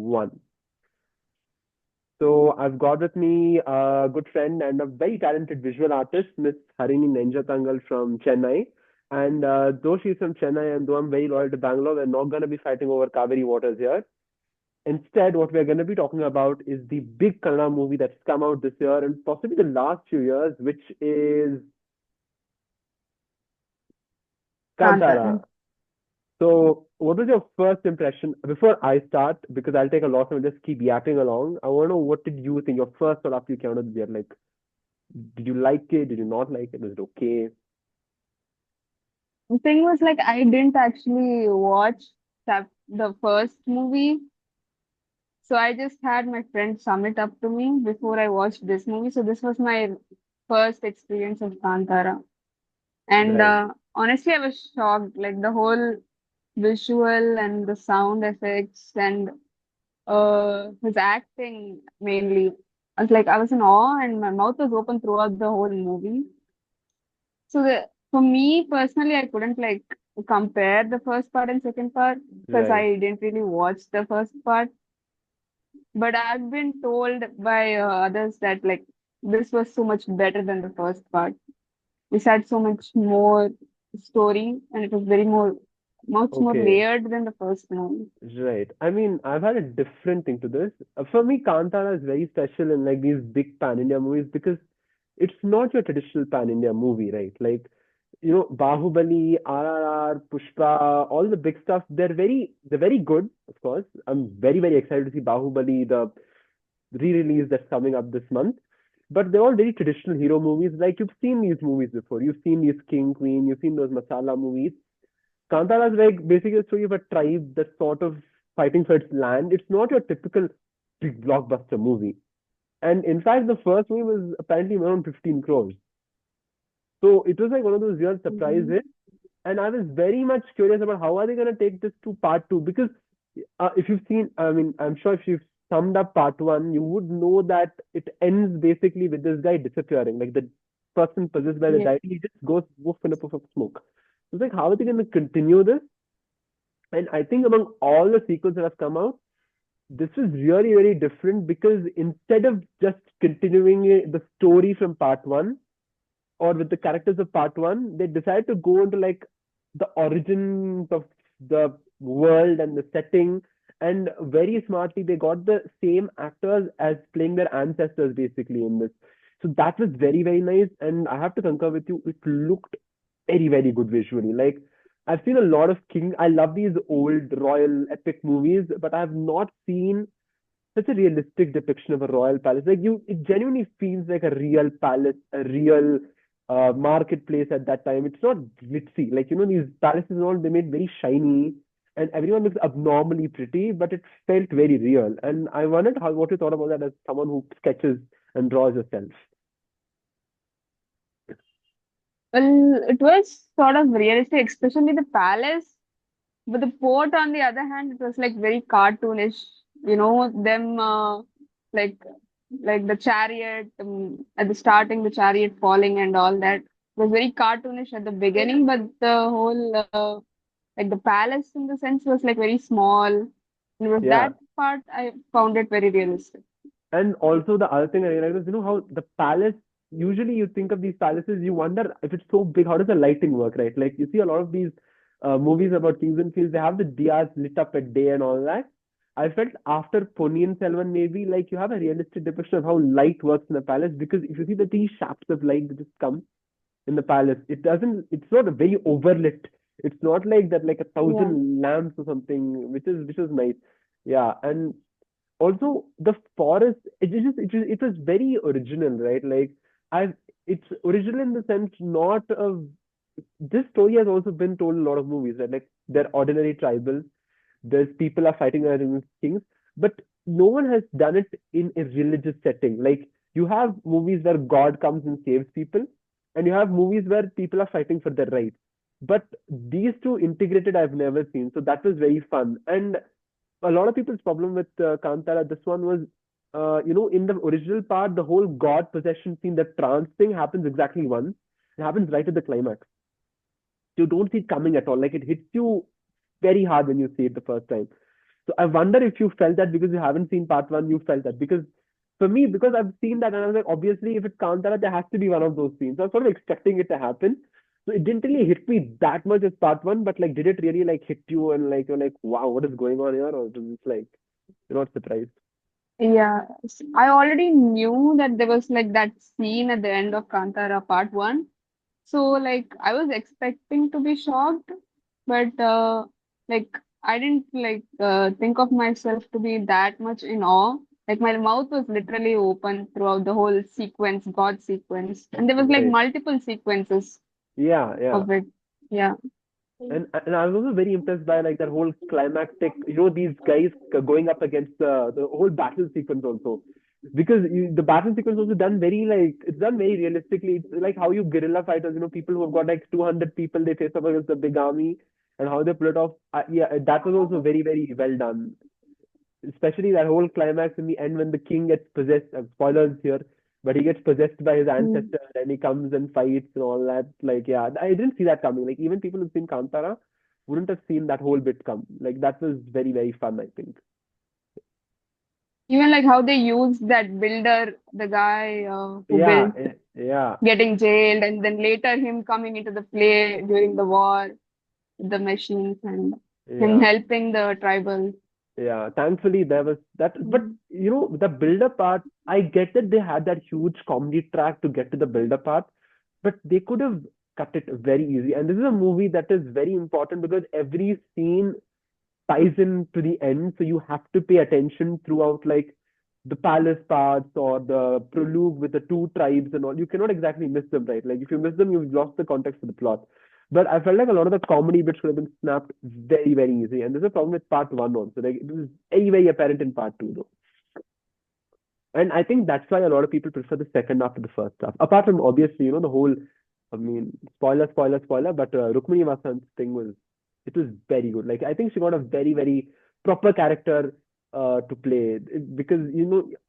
1. So I've got with me a good friend and a very talented visual artist, Miss Harini Nenjatangal from Chennai. And though she's from Chennai and though I'm very loyal to Bangalore, we're not going to be fighting over Kaveri waters here. Instead, what we're going to be talking about is the big Kannada movie that's come out this year and possibly the last few years, which is Kantara. Kantara. So, what was your first impression? Before I start, because I'll take a lot and just keep yapping along, I want to know what did you think? Your first thought after you came out of the theater, like, did you like it? Did you not like it? Was it okay? The thing was like I didn't actually watch the first movie, so I just had my friend sum it up to me before I watched this movie. So this was my first experience of Kantara, and Right. honestly, I was shocked. Like the whole visual and the sound effects and his acting mainly. I was in awe, and my mouth was open throughout the whole movie. So for me personally, I couldn't like compare the first part and second part because Right. I didn't really watch the first part. But I've been told by others that like this was so much better than the first part. This had so much more story, and it was much more Okay. layered than the first movie. Right. I mean, I've had a different thing to this. For me, Kantara is very special in like these big pan-India movies because it's not your traditional pan-India movie, right? Like, Bahubali, RRR, Pushpa, all the big stuff, they're very good, of course. I'm very, very excited to see Bahubali, the re-release that's coming up this month. But they're all very traditional hero movies. Like you've seen these movies before. You've seen these King, Queen, you've seen those masala movies. Kantara is like basically a story of a tribe that's sort of fighting for its land. It's not your typical big blockbuster movie. And in fact, the first movie was apparently around 15 crores. So it was like one of those real Mhm. surprises. And I was very much curious about how are they going to take this to part two? Because if you've seen, I mean, I'm sure if you've summed up part one, you would know that it ends basically with this guy disappearing. Like the person possessed by the Yeah. deity, he just goes woof in a puff of smoke. So it's like, how are they going to continue this? And I think among all the sequels that have come out, this is really very different because instead of just continuing the story from part one or with the characters of part one, they decided to go into like the origins of the world and the setting. And very smartly, they got the same actors as playing their ancestors basically in this. So that was very, very nice. And I have to concur with you, it looked very, very good visually. Like I've seen a lot of King. I love these old royal epic movies, but I have not seen such a realistic depiction of a royal palace. Like it genuinely feels like a real palace, a real marketplace at that time. It's not glitzy. Like these palaces and all they made very shiny, and everyone looks abnormally pretty, but it felt very real. And I wondered how what you thought about that as someone who sketches and draws yourself. Well, it was sort of realistic, especially the palace. But the port, on the other hand, it was like very cartoonish. You know, them like like the chariot at the starting, the chariot falling and all that was very cartoonish at the beginning. But the whole like the palace in the sense was like very small. And with Yeah. that part, I found it very realistic. And also the other thing I realized is, how the palace, usually you think of these palaces, you wonder if it's so big, how does the lighting work, right? Like you see a lot of these movies about kings and queens, they have the diyas lit up at day and all that. I felt after Ponniyin Selvan, maybe like you have a realistic depiction of how light works in a palace because if you see the three shafts of light that just come in the palace, it's not a very overlit. It's not like that, like a Yeah. thousand lamps or something, which is nice. Yeah, and also the forest it was very original, right? Like I it's original in the sense not of this story has also been told in a lot of movies, right? Like they're ordinary tribals, there's people are fighting against kings, but no one has done it in a religious setting. Like you have movies where god comes and saves people, and you have movies where people are fighting for their rights, but these two integrated I've never seen, so that was very fun. And a lot of people's problem with Kantara, this one was, in the original part, the whole god possession scene, the trance thing happens exactly once. It happens right at the climax. You don't see it coming at all. Like it hits you very hard when you see it the first time. So I wonder if you felt that because you haven't seen part one, you felt that. Because for me, because I've seen that and I was like, obviously, if it's Kantara, there has to be one of those scenes. So I was sort of expecting it to happen. So it didn't really hit me that much as part one, but like, did it really like hit you and like you're like, wow, what is going on here? Or was it just like you're not surprised? Yeah, I already knew that there was like that scene at the end of Kantara Part 1. So like I was expecting to be shocked, but like I didn't like think of myself to be that much in awe. Like my mouth was literally open throughout the whole sequence, God sequence, and there was like Right. multiple sequences Yeah, yeah. of it. Yeah. And I was also very impressed by like that whole climactic, these guys going up against the whole battle sequence also. Because the battle sequence also done very like it's done very realistically. It's like how you guerrilla fighters, people who have got like 200 people they face up against a big army and how they pull it off. Yeah, that was also very very well done. Especially that whole climax in the end when the king gets possessed. Spoilers here, but he gets possessed by his Mm. ancestor and he comes and fights and all that. Like, yeah, I didn't see that coming. Like, even people who've seen Kantara wouldn't have seen that whole bit come. Like, that was very, very fun, I think. Even like how they used that builder, the guy who Yeah, built, yeah, getting jailed, and then later him coming into the play during the war, with the machines and him yeah. helping the tribal. Yeah, thankfully there was that, but Mm. the builder part, I get that they had that huge comedy track to get to the builder part, but they could have cut it very easy. And this is a movie that is very important because every scene ties in to the end, so you have to pay attention throughout, like the palace parts or the prologue with the two tribes and all. You cannot exactly miss them, right? Like if you miss them, you've lost the context of the plot. But I felt like a lot of the comedy bits could have been snapped very, very easy. And there's a problem with part one also. Like it was very, very apparent in part two though. And I think that's why a lot of people prefer the second half to the first half. Apart from obviously, the whole, I mean, spoiler, spoiler, spoiler, but Rukmini Vasan's thing was, it was very good. Like, I think she got a very, very proper character to play. Because,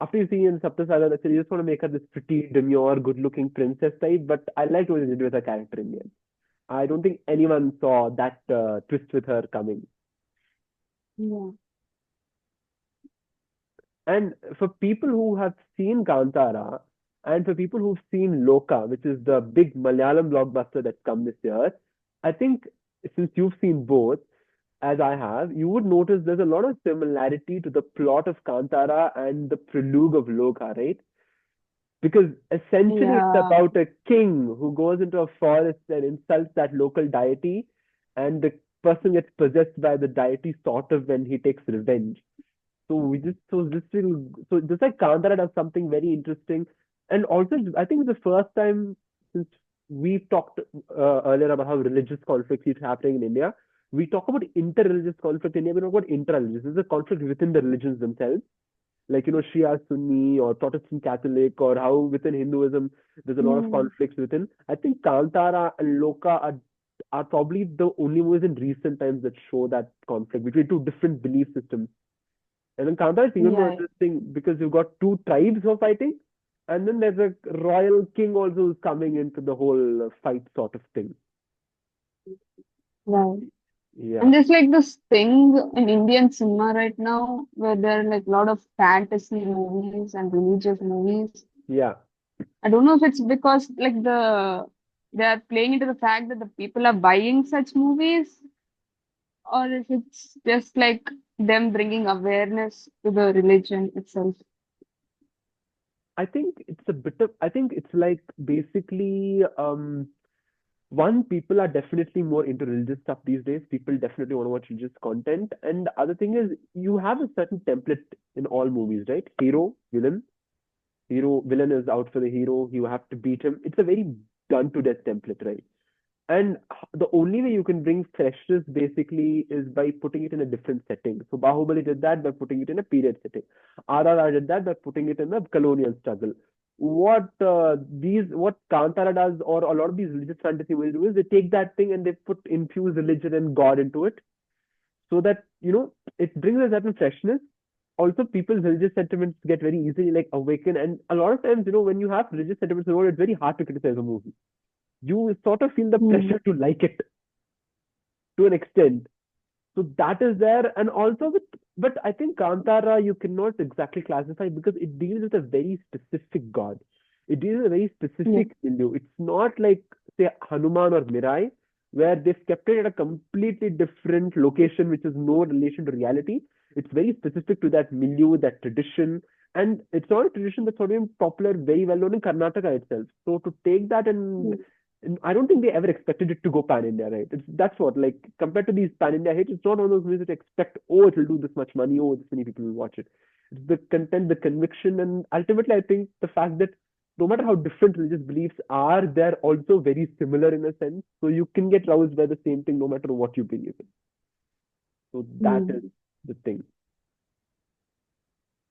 after you see in Saptasagar, that's you just want to make her this pretty, demure, good looking princess type, but I liked what they did with her character in the end. I don't think anyone saw that twist with her coming. Yeah. And for people who have seen Kantara and for people who've seen Lokah, which is the big Malayalam blockbuster that's come this year, I think since you've seen both, as I have, you would notice there's a lot of similarity to the plot of Kantara and the prelude of Lokah, right? Because essentially it's Yeah. about a king who goes into a forest and insults that local deity, and the person gets possessed by the deity sort of when he takes revenge. So just like Kandara does something very interesting, and also I think it's the first time since we've talked earlier about how religious conflict is happening in India. We talk about inter-religious conflict in India. We talk about intra-religious. This is a conflict within the religions themselves, like Shia Sunni or Protestant Catholic, or how within Hinduism there's a lot of Mm. conflicts within. I think Kantara and Loka are probably the only movies in recent times that show that conflict between two different belief systems. And then Kantara is even more Yeah. interesting because you've got two tribes who are fighting, and then there's a royal king also who's coming into the whole fight sort of thing. Right. Yeah, And there's like this thing in Indian cinema right now where there are like a lot of fantasy movies and religious movies. yeah. I don't know if it's because like they are playing into the fact that the people are buying such movies, or if it's just like them bringing awareness to the religion itself. I think it's a bit of. I think it's like basically one, people are definitely more into religious stuff these days. People definitely want to watch religious content. And the other thing is, you have a certain template in all movies, right? Hero, villain. Villain is out for the hero. You have to beat him. It's a very done to death template, right? And the only way you can bring freshness basically is by putting it in a different setting. So Bahubali did that by putting it in a period setting. RRR did that by putting it in a colonial struggle. What Kantara does, or a lot of these religious fantasy movies do, is they take that thing and they infuse religion and God into it, so that it brings a certain freshness. Also, people's religious sentiments get very easily like awakened, and a lot of times, when you have religious sentiments, it's very hard to criticize a movie. You sort of feel the Hmm. pressure to like it to an extent. So that is there. And also with But I think Kantara you cannot exactly classify because it deals with a very specific god. It deals with a very Yeah. specific milieu. It's not like say Hanuman or Mirai, where they've kept it at a completely different location, which is no relation to reality. It's very specific to that milieu, that tradition, and it's not a tradition that's already been popular, very well known in Karnataka itself. So to take that and I don't think they ever expected it to go pan India, right? That's what, like, compared to these pan India hits, it's not one of those movies that expect, oh, it'll do this much money, oh, this many people will watch it. It's the content, the conviction, and ultimately, I think the fact that no matter how different religious beliefs are, they're also very similar in a sense. So you can get roused by the same thing no matter what you believe in. So that is Mm. the thing.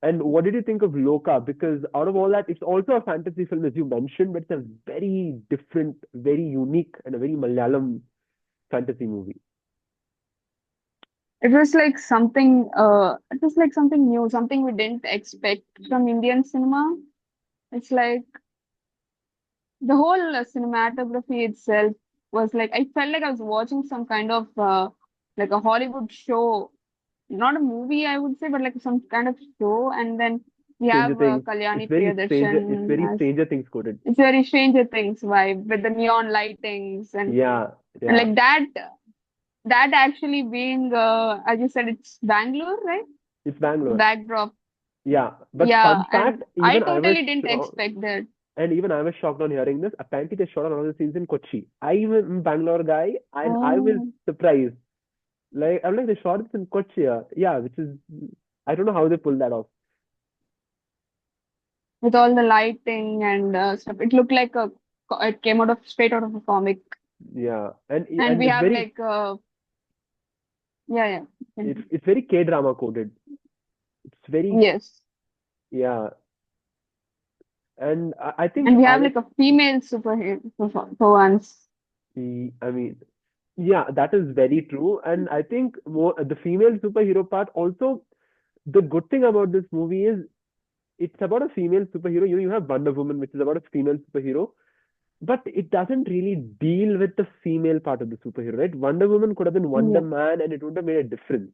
And what did you think of Loka? Because out of all that, it's also a fantasy film, as you mentioned, but it's a very different, very unique, and a very Malayalam fantasy movie. It was like something new, something we didn't expect from Indian cinema. It's like the whole cinematography itself was like, I felt like I was watching some kind of like a Hollywood show, not a movie, I would say, but like some kind of show. And then we Stranger have Things. It's Kalyani very stranger. It's very Priyadarshan as Stranger Things coded. it's very Stranger Things vibe with the neon lightings Yeah, and yeah. like that actually being as you said, it's Bangalore, right? It's The Bangalore. backdrop. Yeah, but Yeah, fun and fact, I even I was totally didn't shocked, expect that. and even I was shocked on hearing this. Apparently, they shot another scenes in Kochi. I'm a Bangalore guy, and I was Oh, surprised. Like I'm like they shot this in Kochi. Yeah, which is I don't know how they pulled that off. with all the lighting and stuff, it looked like it came out of straight out of a comic. Yeah, And and we it's have very like yeah, yeah. it's very K drama coded. It's very Yes. yeah, and I think And we have other. like a female superhero for once. I mean, yeah, that is very true. And I think more the female superhero part also, the good thing about this movie is it's about a female superhero. You have Wonder Woman, which is about a female superhero, but it doesn't really deal with the female part of the superhero, right? Wonder Woman could have been Wonder Yeah. Man and it would have made a difference.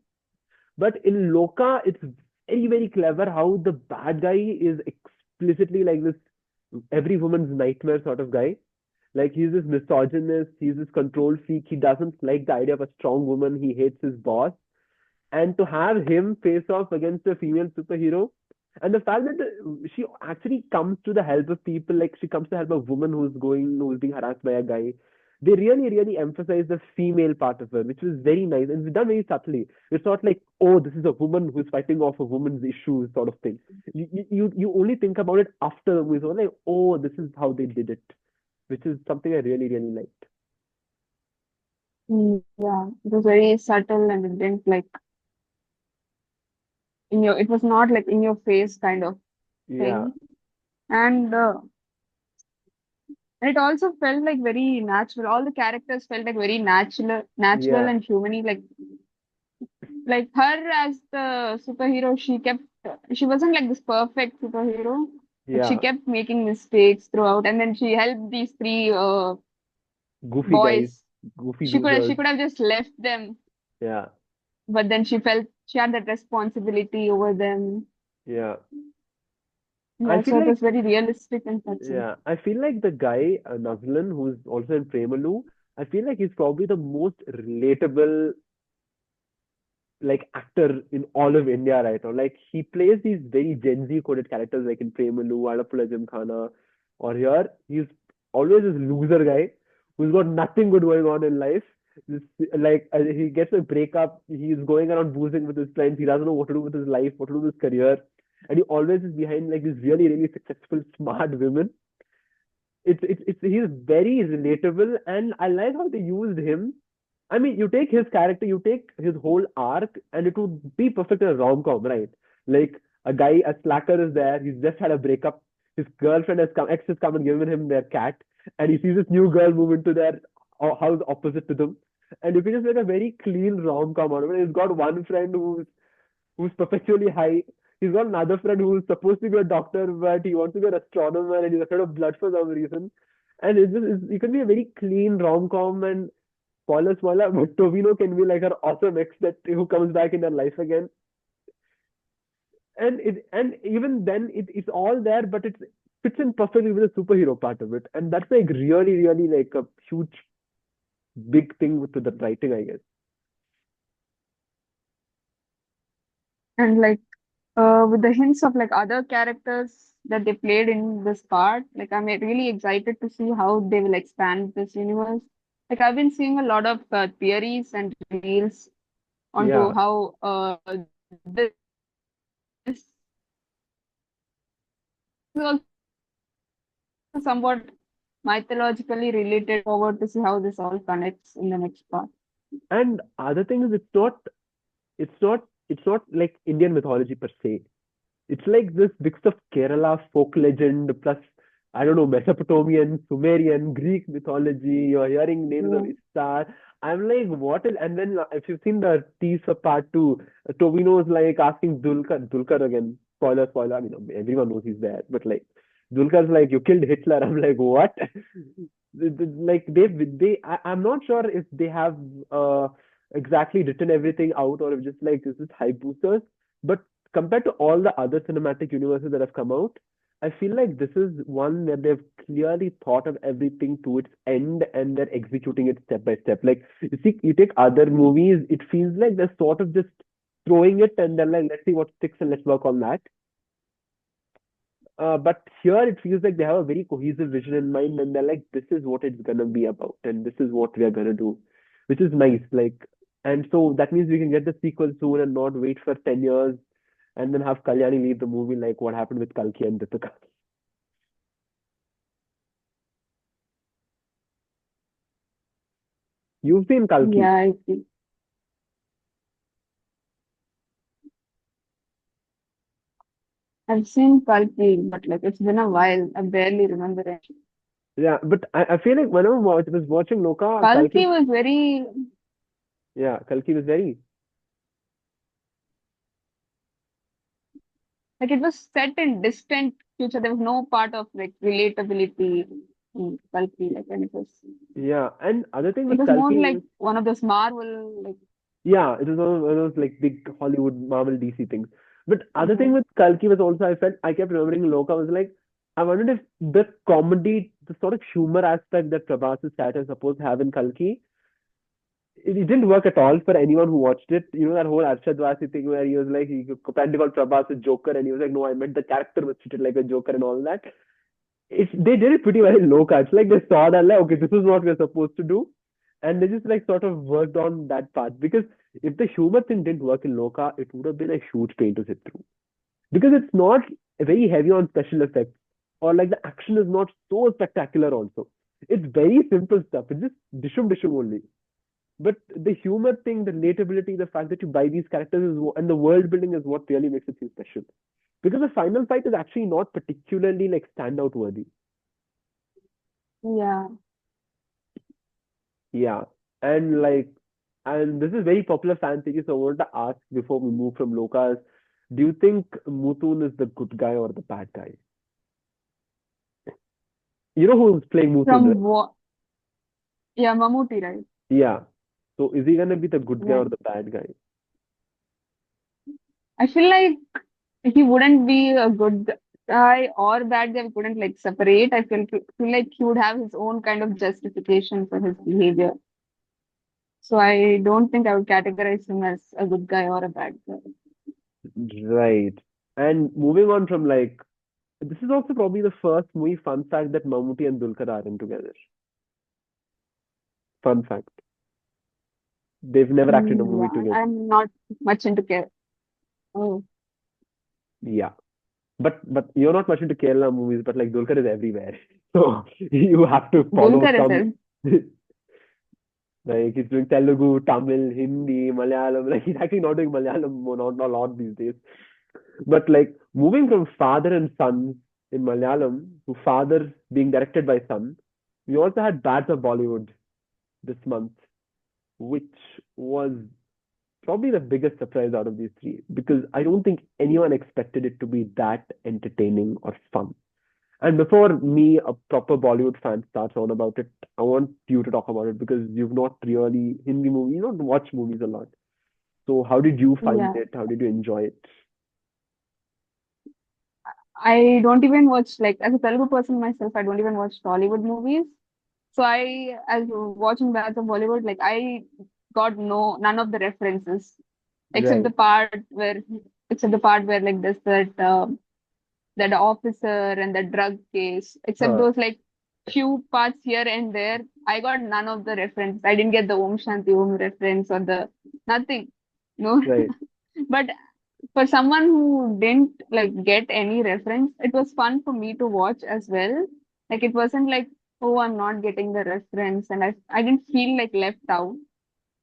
But in Loka, it's very, very clever how the bad guy is explicitly like this every woman's nightmare sort of guy. Like he's this misogynist, he's this control freak. He doesn't like the idea of a strong woman. He hates his boss. And to have him face off against a female superhero, and the fact that she actually comes to the help of people, like she comes to help a woman who's being harassed by a guy. They really, really emphasize the female part of her, which was very nice and it's done very subtly. It's not like, oh, this is a woman who's fighting off a woman's issues, sort of thing. You only think about it after the movie. So like, oh, this is how they did it, which is something I really, really liked. Yeah. It was very subtle and it didn't like it was not like in your face kind of Yeah, thing. And it also felt like very natural. All the characters felt like very natural yeah, and humany. Like her as the superhero, she wasn't like this perfect superhero. Like she yeah. kept making mistakes throughout, and then she helped these three Goofy guys, boys. goofy She losers. could have just left them, Yeah, but then she felt she had that responsibility over them. yeah. I Yeah, feel so it like was very realistic and touching. Yeah, I feel like the guy Nazlan, who's also in Premalu, I feel like he's probably the most relatable like actor in all of India right now. Like he plays these very Gen Z coded characters like in Premalu, Alapula Gymkhana, or here he's always this loser guy who's got nothing good going on in life. This, like he gets a breakup, he's going around boozing with his friends, he doesn't know what to do with his life, what to do with his career, and he always is behind like these really really successful smart women. It's he's very relatable and I like how they used him. I mean, you take his character, you take his whole arc, and it would be perfect in a rom-com, right? Like a guy, a slacker is there, he's just had a breakup, his girlfriend has come, ex has come and given him their cat, and he sees this new girl move into their house opposite to them. And you can just make a very clean rom-com out of it. He's got one friend who's perpetually high. He's got another friend who's supposed to be a doctor, but he wants to be an astronomer and he's afraid of blood for some reason. And it can be a very clean rom com and spoiler, but Tovino can be like her awesome ex that who comes back in her life again. and even then it's all there, but it fits in perfectly with the superhero part of it, and that's like really like a huge big thing with the writing, I guess. And like with the hints of like other characters that they played in this part, like I'm really excited to see how they will expand this universe. Like I've been seeing a lot of theories and reels onto Yeah, how this is also somewhat mythologically related. Forward to see how this all connects in the next part. and other thing is it's not like Indian mythology per se. It's like this mix of Kerala folk legend plus, I don't know, Mesopotamian, Sumerian, Greek mythology. You're hearing names of Yeah. Ishtar. I'm like, what is? And then if you've seen the teaser part two, Tovino's like asking Dulkar again. Spoiler. I mean, everyone knows he's there, but like, Dulkar's like, you killed Hitler. I'm like, what? Like I'm not sure if they have uh exactly written everything out or if just like this is hype boosters. But compared to all the other cinematic universes that have come out, I feel like this is one where they've clearly thought of everything to its end and they're executing it step by step. Like you see, you take other movies, it feels like they're sort of just throwing it and then like let's see what sticks and let's work on that. But here it feels like they have a very cohesive vision in mind, and they're like, this is what it's gonna be about, and this is what we are gonna do, which is nice. Like, and so that means we can get the sequel soon and not wait for 10 years and then have Kalyani leave the movie like what happened with Kalki and Deepika. You've seen Kalki. Yeah, I see. I've seen Kalki, but like it's been a while. I barely remember it. Yeah, but I feel like when I was watching Lokah, Kalki Kalki, was very yeah, Kalki was very, like it was set in distant future. There was no part of like relatability in Kalki. Like when yeah. And other thing it with was more Kalki like is, one of those Marvel like yeah, it was one of those like big Hollywood Marvel DC things. But other uh, thing with Kalki was also I kept remembering Loka was like I wondered if the comedy, the sort of humor aspect that Prabhas's satire is supposed to have in Kalki, it didn't work at all for anyone who watched it. You know that whole Arshad Wasi thing where he was like he apparently called Prabhas a Joker and he was like, no, I meant the character was treated like a Joker and all that. They did it pretty well in Loka. It's like they saw that like okay, this is what we're supposed to do, and they just like sort of worked on that part because if the humor thing didn't work in Loka, it would have been a huge pain to sit through because it's not very heavy on special effects or like the action is not so spectacular also. It's very simple stuff. It's just dishum only. But the humor thing, the relatability, the fact that you buy these characters and the world building is what really makes it feel special. Because the final fight is actually not particularly like standout worthy. yeah. Yeah. And like, and this is very popular fan theory, so I wanted to ask before we move from Lokas, do you think Mutun is the good guy or the bad guy? You know who's playing Mutun, right? From what? Yeah, Mammootty, right? Yeah. So is he gonna be the good guy Yeah. or the bad guy? I feel like he wouldn't be a good guy or bad guy. We couldn't like separate. I feel like he would have his own kind of justification for his behavior. So I don't think I would categorize him as a good guy or a bad guy. Right. And moving on from like, this is also probably the first movie fun fact that Mammootty and Dulquer are in together. Fun fact. They've never acted a movie Yeah, together. I'm not much into care. Oh, Yeah. But you're not much into Kerala movies, but like Dulquer is everywhere. So you have to follow Dulquer is some. it? Like he's doing Telugu, Tamil, Hindi, Malayalam. Like he's actually not doing Malayalam not a lot these days. But like moving from father and son in Malayalam to father being directed by son, we also had Bats of Bollywood this month, which was probably the biggest surprise out of these three because I don't think anyone expected it to be that entertaining or fun. And before me, a proper Bollywood fan, starts on about it, I want you to talk about it because you've not really Hindi movie, you don't watch movies a lot. So how did you find Yeah. it? How did you enjoy it? I don't even watch, like, as a Telugu person myself, I don't even watch Tollywood movies. So as watching back of Bollywood, like I got none of the references except the Right. part where, like this that officer and the drug case, except Huh. those like few parts here and there. I got none of the reference. I didn't get the Om Shanti Om reference or the nothing. No. Right. But for someone who didn't like get any reference, it was fun for me to watch as well. Like it wasn't like, oh, I'm not getting the reference, and I didn't feel like left out.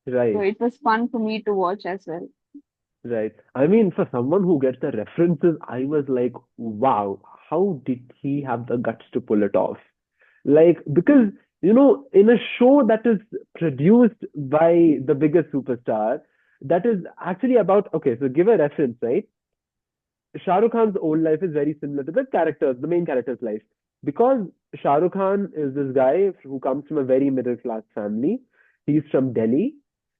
So Right. it was fun for me to watch as well. Right. I mean, for someone who gets the references, I was like, wow, how did he have the guts to pull it off? Like, because, in a show that is produced by the biggest superstar, that is actually about, okay, so give a reference, right? Shah Rukh Khan's old life is very similar to the main character's life. Because Shah Rukh Khan is this guy who comes from a very middle class family. He's from Delhi.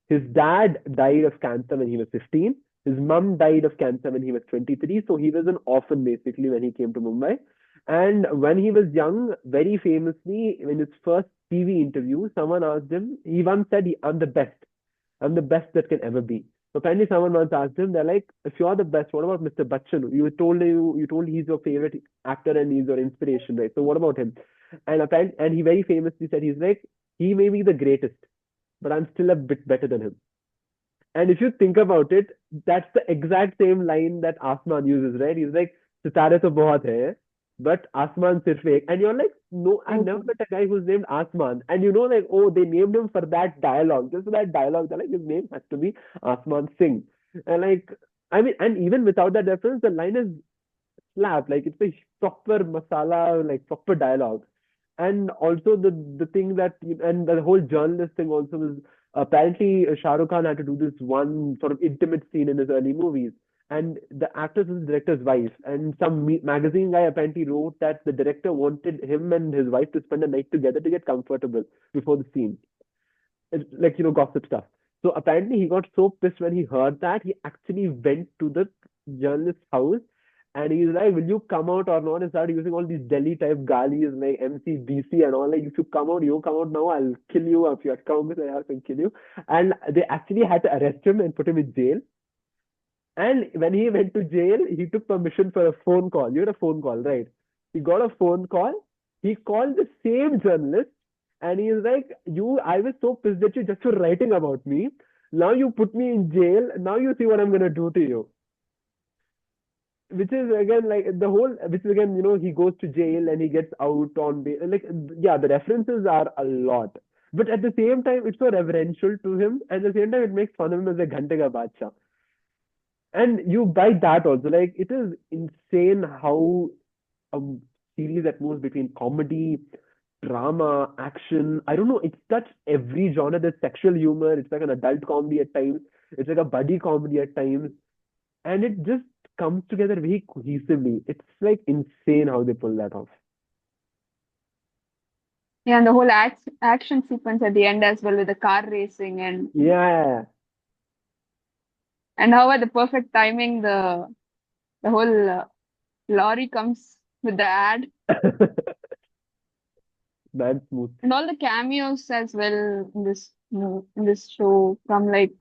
His dad died of cancer when he was 15. His mum died of cancer when he was 23. So he was an orphan basically when he came to Mumbai. And when he was young, very famously, in his first TV interview, someone asked him, he once said, I'm the best. I'm the best that can ever be. So apparently someone once asked him, they're like, if you're the best, what about Mr. Bachchan? You told he's your favorite actor and he's your inspiration, right? So what about him? And he very famously said, he's like, he may be the greatest, but I'm still a bit better than him. And if you think about it, that's the exact same line that Asman uses, right? He's like, सितारे तो बहुत है, but Asman सिर्फ एक. And you're like, no, I've never Okay. met a guy who's named Asman. And like, oh, they named him for that dialogue. Just for that dialogue, they're like, his name has to be Asman Singh. And like, I mean, and even without that reference, the line is slap. Like it's a proper masala, like proper dialogue. And also the thing that and the whole journalist thing also was apparently Shah Rukh Khan had to do this one sort of intimate scene in his early movies. And the actress was the director's wife. And some magazine guy apparently wrote that the director wanted him and his wife to spend a night together to get comfortable before the scene. It's like, gossip stuff. So apparently he got so pissed when he heard that he actually went to the journalist's house and he's like, will you come out or not? And started using all these Delhi type galis like MCBC and all. Like, if you come out, you come out now, I'll kill you. If you come with my house, I'll kill you. And they actually had to arrest him and put him in jail. And when he went to jail, he took permission for a phone call. You had a phone call, right? He got a phone call. He called the same journalist and he's like, I was so pissed at you just for writing about me. Now you put me in jail. Now you see what I'm going to do to you. Which is again like which is again, he goes to jail and he gets out on bail. Like, yeah, the references are a lot. But at the same time, it's so reverential to him. And at the same time, it makes fun of him as a Ghante ka Badshah. And you buy that also. Like it is insane how a series that moves between comedy, drama, action. I don't know. It's touched every genre. There's sexual humor. It's like an adult comedy at times. It's like a buddy comedy at times, and it just comes together very cohesively. It's like insane how they pull that off. Yeah, and the whole action sequence at the end as well with the car racing Yeah, and how at the perfect timing the whole lorry comes with the ad man, smooth. and all the cameos as well in this show from like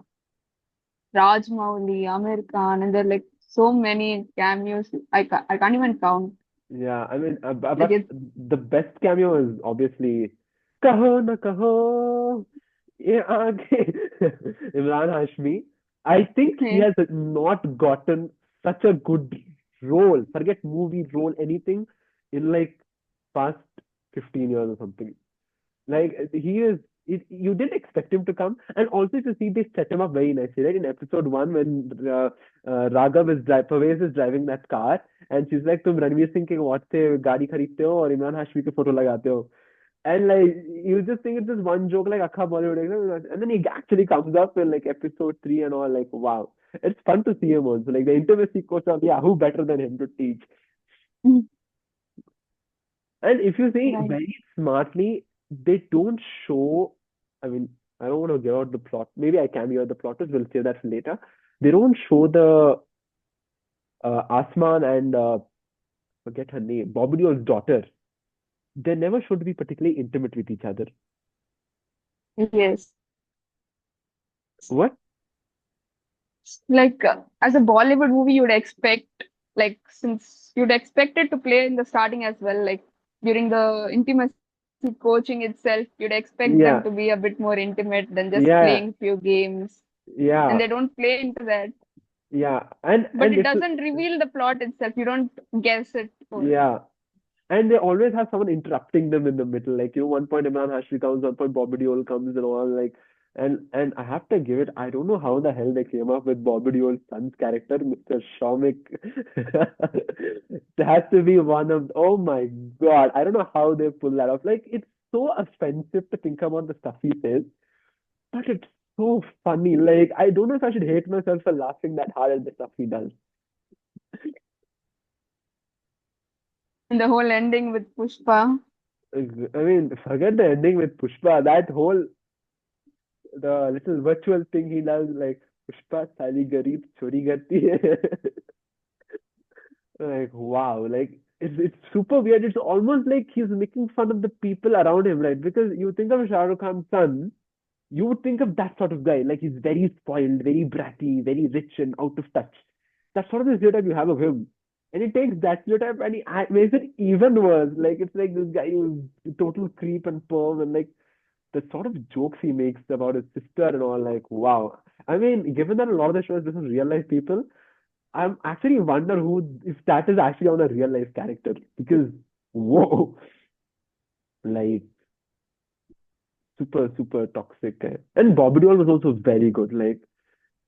Rajmouli, Amir Khan, and there are like so many cameos. I can't even count. Yeah, I mean, Like but it's the best cameo is obviously "Kaho na kaho, ye aage." Imran Hashmi. I think he has not gotten such a good role. Forget movie role, anything in like past 15 years or something. Like he is, you didn't expect him to come, and also to see they set him up very nicely, right? In episode one, when Parvez is driving that car, and she's like, "तुम रणवीर सिंह के watch से गाड़ी खरीदते हो और इमरान हाशमी के photo लगाते हो." And like you just think it's just one joke like Akka Bollywood, and then he actually comes up in like episode three and all. Like wow, it's fun to see him also. Like the intimacy course of yeah, who better than him to teach? And if you see right. very smartly, they don't show. I mean, I don't want to give out the plot. Maybe I can give out the plot. We'll say that for later. They don't show the Asman and forget her name, Bobby Deol's daughter, they never showed to be particularly intimate with each other. Yes. What? Like as a Bollywood movie, you'd expect, like, since you'd expect it to play in the starting as well, like during the intimacy coaching itself, you'd expect them to be Yeah, a bit more intimate than just yeah, playing few games, and they yeah, don't play into that. yeah, and But and it it's doesn't reveal the plot itself. You don't guess it for. yeah. And they always have someone interrupting them in the middle. Like, one point Imran Hashmi comes, one point Bobby Deol comes and all like and I have to give it, I don't know how the hell they came up with Bobby Deol's son's character, Mr. Shomik. It has to be one of, oh my God, I don't know how they pull that off. Like, it's so offensive to think about the stuff he says, but it's so funny. Like, I don't know if I should hate myself for laughing that hard at the stuff he does. And the whole ending with Pushpa. I mean, forget the ending with Pushpa. That whole the little virtual thing he does, like Pushpa sali garib chori karti hai. Like, wow, like it's super weird. It's almost like he's making fun of the people around him, right? Because you think of Shah Rukh Khan's son, you would think of that sort of guy. Like, he's very spoiled, very bratty, very rich and out of touch. That's sort of the stereotype you have of him. And he takes that stereotype and makes it even worse. Like, it's like this guy who's a total creep and perv, and like the sort of jokes he makes about his sister and all, like, wow. I mean, given that a lot of the show is based on real life people, I'm actually wonder who, if that is actually on a real life character, because whoa, like super super toxic. And Bobby Deol was also very good. Like,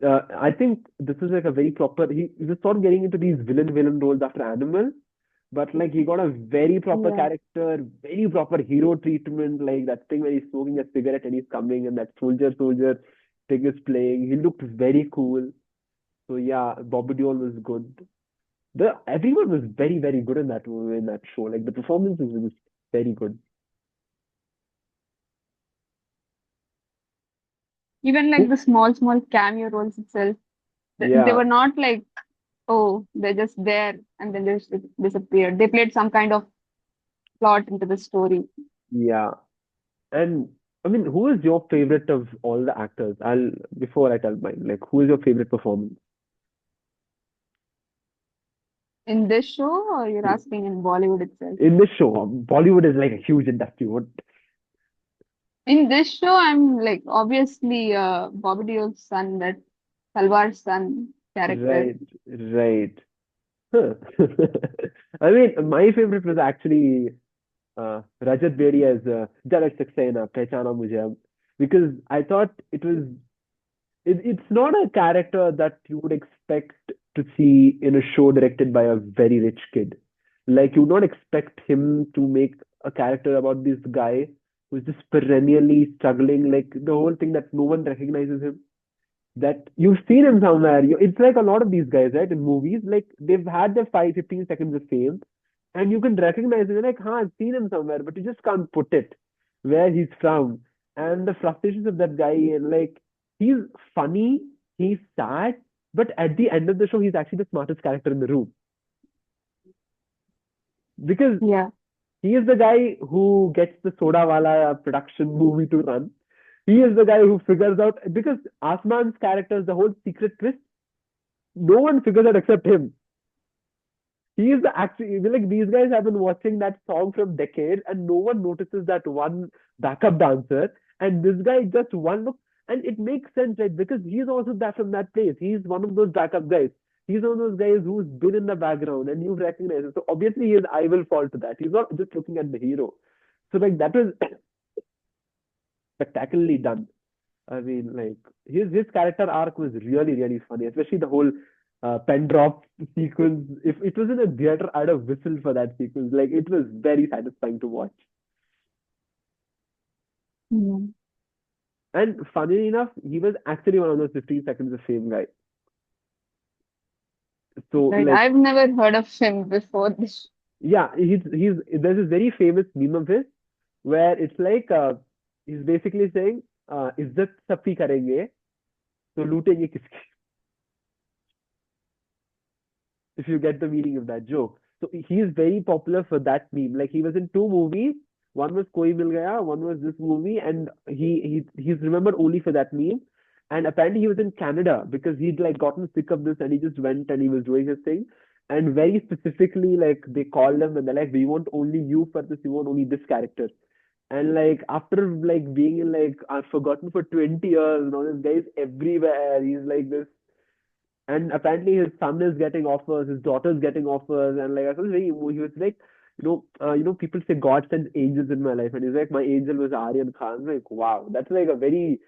I think this is like a very proper. He was sort of getting into these villain roles after Animal, but like he got a very proper Yeah. character, very proper hero treatment, like that thing where he's smoking a cigarette and he's coming and that soldier thing is playing. He looked very cool. So yeah, Bobby Deol was good. The everyone was very good in that movie, in that show. Like, the performances was very good. Even like Who- the small cameo roles itself, they Yeah, were not like, oh, they're just there and then they just disappeared. They played some kind of plot into the story. yeah. And I mean, who is your favorite of all the actors? I'll before I tell mine, like, who is your favorite performance? In this show, or you're asking in Bollywood itself? In this show, Bollywood is like a huge industry. What? In this show, I'm like obviously Bobby Deol's son, that Salwar's son character. Right, right. Huh. I mean, my favorite was actually Rajat Bedi as Jalaj Saxena, Pehchana Mujhe Ab, because I thought it's not a character that you would expect to see in a show directed by a very rich kid. Like, you would not expect him to make a character about this guy who's just perennially struggling, like the whole thing that no one recognizes him, that you've seen him somewhere. It's like a lot of these guys, right? In movies, like, they've had their 15 seconds of fame, and you can recognize him. You're like, huh, I've seen him somewhere, but you just can't put it where he's from. And the frustrations of that guy, and like, he's funny, he's sad, but at the end of the show, he's actually the smartest character in the room, because Yeah. he is the guy who gets the Soda Wala production movie to run. He is the guy who figures out, because Asman's character is the whole secret twist. No one figures out except him. He is the actually, like, these guys have been watching that song from decades, and no one notices that one backup dancer. And this guy just one look, and it makes sense, right? Because he's also that from that place. He's one of those backup guys. He's one of those guys who's been in the background, and you recognize it. So obviously, his eye will fall to that. He's not just looking at the hero. So like, that was spectacularly done. I mean, like, his character arc was really funny, especially the whole pen drop sequence. If it was in a theater, I'd have whistled for that sequence. Like, it was very satisfying to watch. Mm. And funnily enough, he was actually one of those 15 seconds of fame guy. So Right. like, I've never heard of him before this. yeah, he's there's this very famous meme of his where it's like, he's basically saying, इज्जत सबकी करेंगे तो लूटेंगे किसकी, if you get the meaning of that joke. So he is very popular for that meme. Like he was in two movies. One was Koi Mil Gaya, one was this movie, and he's remembered only for that meme. And apparently he was in Canada because he'd like gotten sick of this and he just went and he was doing his thing. And very specifically, like they called him and they're like, we want only you for this, we want only this character. And like after like being in like I've forgotten for 20 years, you know, this guy is everywhere. He's like this, and apparently his son is getting offers, his daughter is getting offers, and like I was very, he was like, people say God sends angels in my life, and he's like, my angel was Aryan Khan. I'm like, wow, that's like a very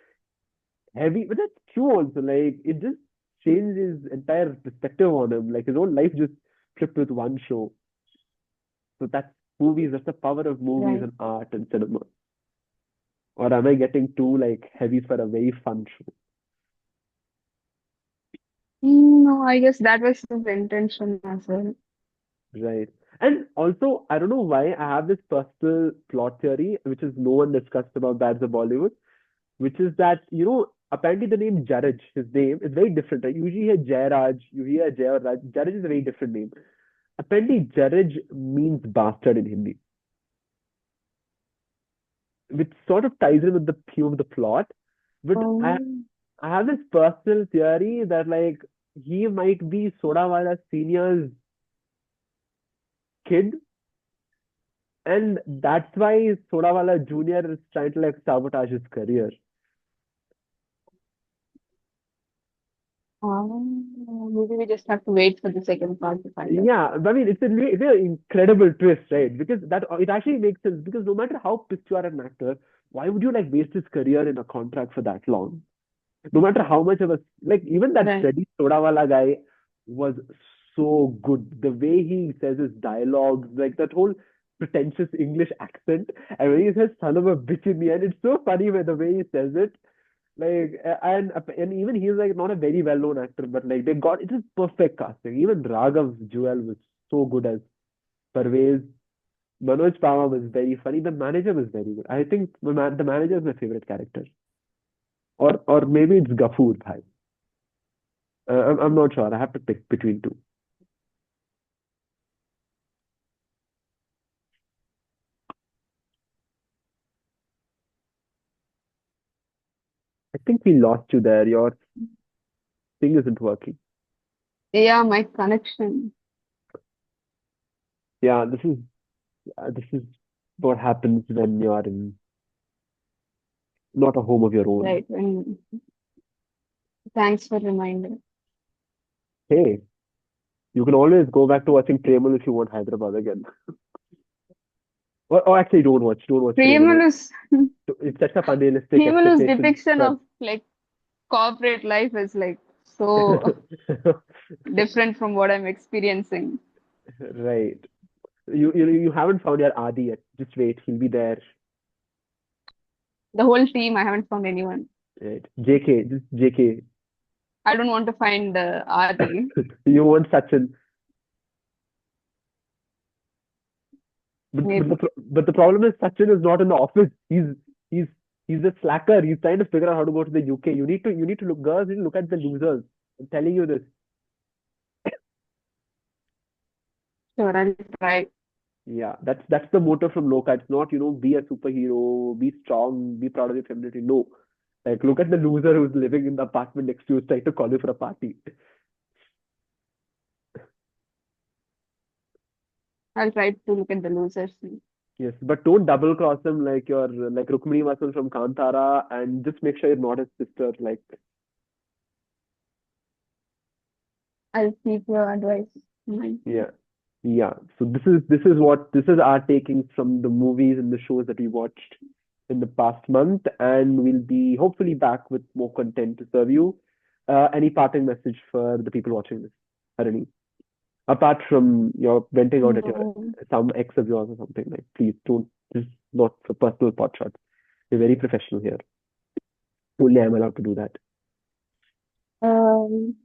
heavy, but that's true also. Like it just changed his entire perspective on him. Like his whole life just flipped with one show. So that's movies. That's the power of movies Right. and art and cinema. Or am I getting too like heavy for a very fun show? No, I guess that was his intention as well. Right. And also, I don't know why I have this personal plot theory, which is no one discussed about Bad the Bollywood, which is that, apparently the name Jaraj, his name, is very different. Right? Usually you hear Jairaj, you hear Jay or Raj. Jaraj is a very different name. Apparently, Jaraj means bastard in Hindi, which sort of ties in with the theme of the plot. But Oh, I have this personal theory that, like, he might be Sodawala Senior's kid. And that's why Sodawala Jr. is trying to like sabotage his career. maybe we just have to wait for the second part to find out. Yeah, I mean it's an incredible twist, right? Because that it actually makes sense. Because no matter how pissed you are an actor, why would you like waste his career in a contract for that long? No matter how much of a like even that Right. Freddy Sodawala guy was so good. The way he says his dialogues, like that whole pretentious English accent, and when he says "son of a bitch" in the end, it's so funny with the way he says it. Like and even he's like not a very well known actor, but like they got it is perfect casting. Even Raghav Jewel was so good as Parvez. Manoj Pama was very funny. The manager was very good. I think the manager is my favorite character, or maybe it's Gafoor Bhai. I'm not sure. I have to pick between two. I think we lost you there. Your thing isn't working. Yeah, my connection. Yeah, this is what happens when you're in not a home of your own. Right. And thanks for reminding. Hey, you can always go back to watching Premal if you want Hyderabad again. Or actually, don't watch Premal. Premal's It sets up unrealistic Premal's expectations depiction for. of like corporate life is like so different from what I'm experiencing. Right. You haven't found your Adi yet. Just wait, he'll be there. The whole team, I haven't found anyone. Right. JK, just JK. I don't want to find Adi. You want Sachin. Maybe. But the problem is Sachin is not in the office. He's he's a slacker. He's trying to figure out how to go to the UK. You need to look, girls, you need to look at the losers. I'm telling you this. Sure, I'll try. Yeah, that's the motto from Lokah. It's not, be a superhero, be strong, be proud of your femininity. No. Like look at the loser who's living in the apartment next to you, trying to call you for a party. I'll try to look at the losers. Yes, but don't double cross him like you're like Rukmini Vasan from Kantara, and just make sure you're not his sister. Like, I'll keep your advice in mind. yeah, yeah. So this is our takings from the movies and the shows that we watched in the past month, and we'll be hopefully back with more content to serve you. Any parting message for the people watching this, Harini? Apart from your venting out at your No. some ex of yours or something, like please don't, this is not for personal pot shots. We're very professional here. Only I'm allowed to do that. Um,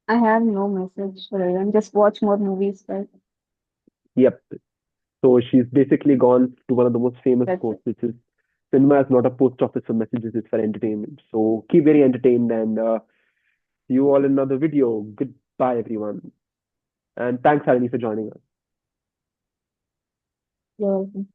I have no message for everyone. Just watch more movies, right? Yep. So she's basically gone to one of the most famous That's quotes, it. which is cinema is not a post office for messages, it's for entertainment. So keep very entertained and see you all in another video. Goodbye, everyone. And thanks, Harini, for joining us. You're welcome.